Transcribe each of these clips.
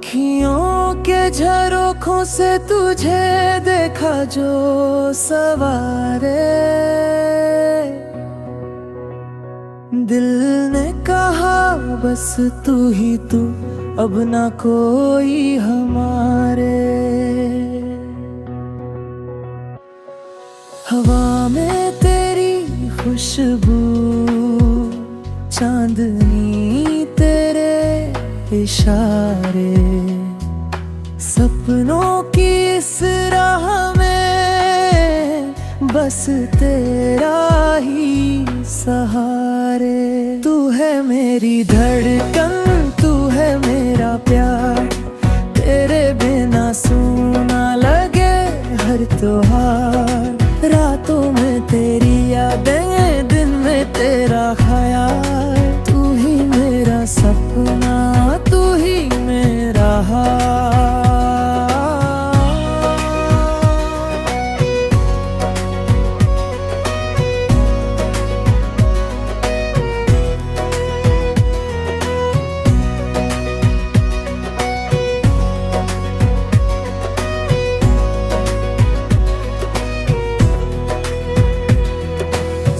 अखियों के झरोखों से तुझे देखा जो सवारे, दिल ने कहा बस तू ही तू, अब ना कोई हमारे। हवा में तेरी खुशबू, चांदनी तेरे इशारे, सपनों की इस राह में बस तेरा ही सहारे। तू है मेरी धड़कन, तू है मेरा प्यार, तेरे बिना सूना लगे हर त्योहार। रातों में तेरी यादें, दिन में तेरा ख्याल, तू ही मेरा सपना, तू ही मेरा हाल।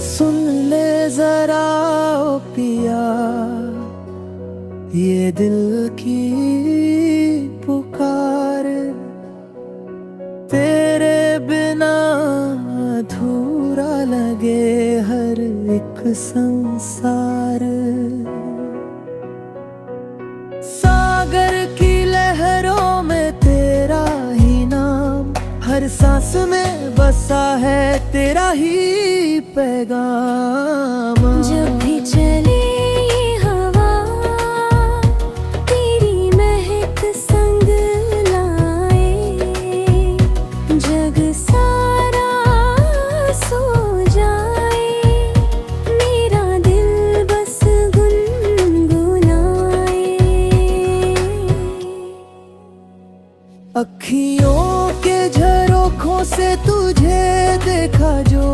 सुन ले जरा ओ पिया, ये दिल की पुकार, तेरे बिना अधूरा लगे हर एक संसार। सागर की लहरों में तेरा ही नाम, हर सांस में बसा है तेरा ही पैगाम। जब भी चले ये हवा, तेरी महक संग लाए, जग सारा सो जाए, मेरा दिल बस गुनगुनाए। अखियों के झरोखों से तुझे देखा जो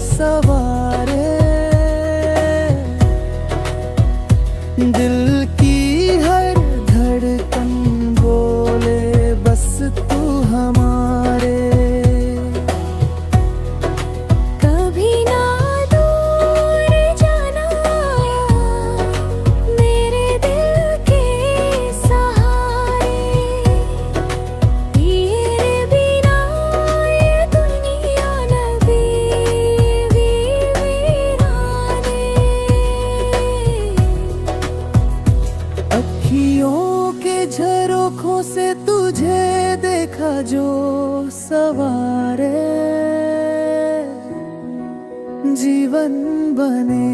सवारे, दिल की हर धड़कन बोले बस तू हमारे। कभी ना दूर जाना मेरे दिल के सहारे, तेरे बिना ये दुनिया नबी वीराने। अखियों के झरोखों से तुझे देखा जो सवारे, जीवन बने